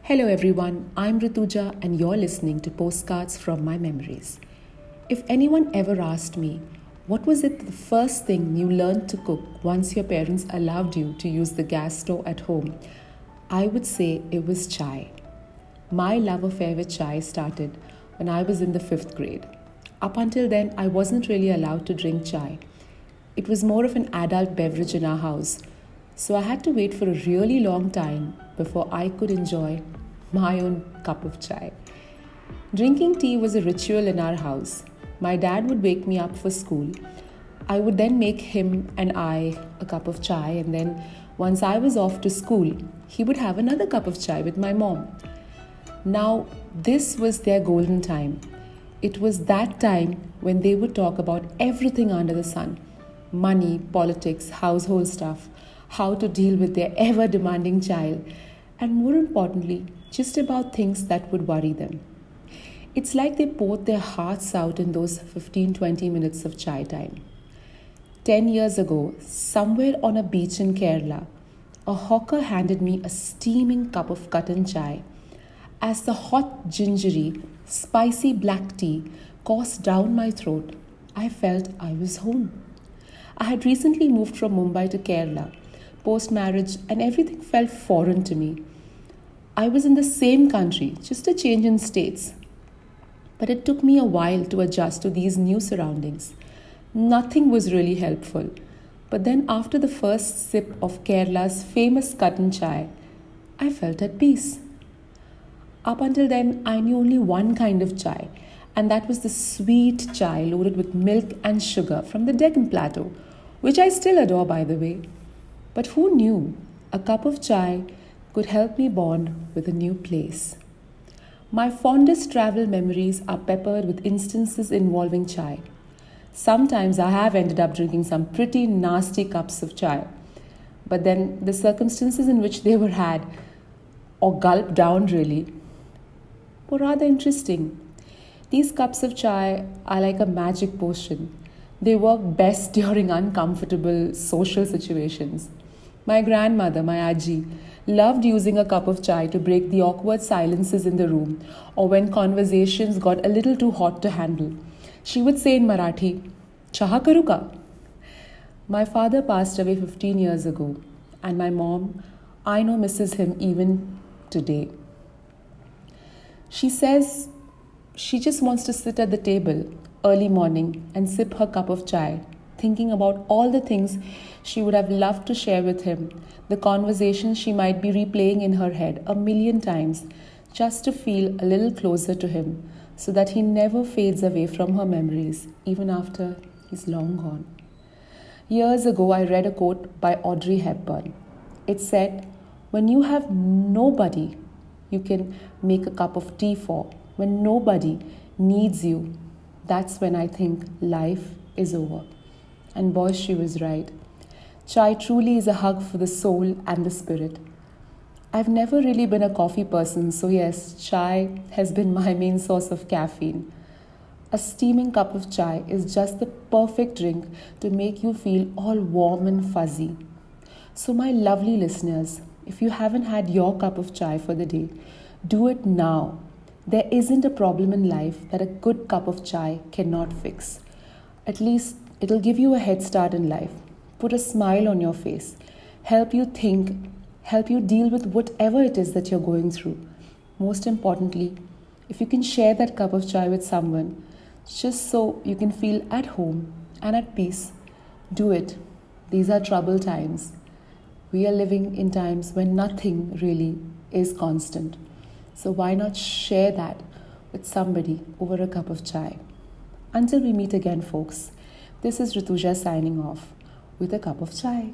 Hello everyone, I'm Rutuja and you're listening to Postcards from My Memories. If anyone ever asked me, what was it the first thing you learned to cook once your parents allowed you to use the gas stove at home? I would say it was chai. My love affair with chai started when I was in the 5th grade. Up until then, I wasn't really allowed to drink chai. It was more of an adult beverage in our house, so I had to wait for a really long time before I could enjoy my own cup of chai. Drinking tea was a ritual in our house. My dad would wake me up for school. I would then make him and I a cup of chai, and then once I was off to school, he would have another cup of chai with my mom. Now, this was their golden time. It was that time when they would talk about everything under the sun: money, politics, household stuff, how to deal with their ever demanding child, and more importantly, just about things that would worry them. It's like they poured their hearts out in those 15-20 minutes of chai time. 10 years ago, somewhere on a beach in Kerala, a hawker handed me a steaming cup of cotton chai. As the hot, gingery, spicy black tea coursed down my throat, I felt I was home. I had recently moved from Mumbai to Kerala post marriage, and everything felt foreign to me. I was in the same country, just a change in states. But it took me a while to adjust to these new surroundings. Nothing was really helpful. But then, after the first sip of Kerala's famous cotton chai, I felt at peace. Up until then, I knew only one kind of chai, and that was the sweet chai loaded with milk and sugar from the Deccan Plateau, which I still adore, by the way. But who knew a cup of chai could help me bond with a new place? My fondest travel memories are peppered with instances involving chai. Sometimes I have ended up drinking some pretty nasty cups of chai, but then the circumstances in which they were had, or gulped down really, were rather interesting. These cups of chai are like a magic potion. They work best during uncomfortable social situations. My grandmother, my Aji, loved using a cup of chai to break the awkward silences in the room or when conversations got a little too hot to handle. She would say in Marathi, "Chaha karu ka?" My father passed away 15 years ago, and my mom, I know, misses him even today. She says she just wants to sit at the table early morning and sip her cup of chai, thinking about all the things she would have loved to share with him, the conversations she might be replaying in her head a million times, just to feel a little closer to him, so that he never fades away from her memories, even after he's long gone. Years ago, I read a quote by Audrey Hepburn. It said, "When you have nobody you can make a cup of tea for, when nobody needs you, that's when I think life is over." And boy, she was right. Chai truly is a hug for the soul and the spirit. I've never really been a coffee person, so yes, chai has been my main source of caffeine. A steaming cup of chai is just the perfect drink to make you feel all warm and fuzzy. So, my lovely listeners, if you haven't had your cup of chai for the day, do it now. There isn't a problem in life that a good cup of chai cannot fix. At least it'll give you a head start in life, put a smile on your face, help you think, help you deal with whatever it is that you're going through. Most importantly, if you can share that cup of chai with someone, just so you can feel at home and at peace, do it. These are troubled times. We are living in times when nothing really is constant. So why not share that with somebody over a cup of chai? Until we meet again, folks, this is Rutuja signing off with a cup of chai.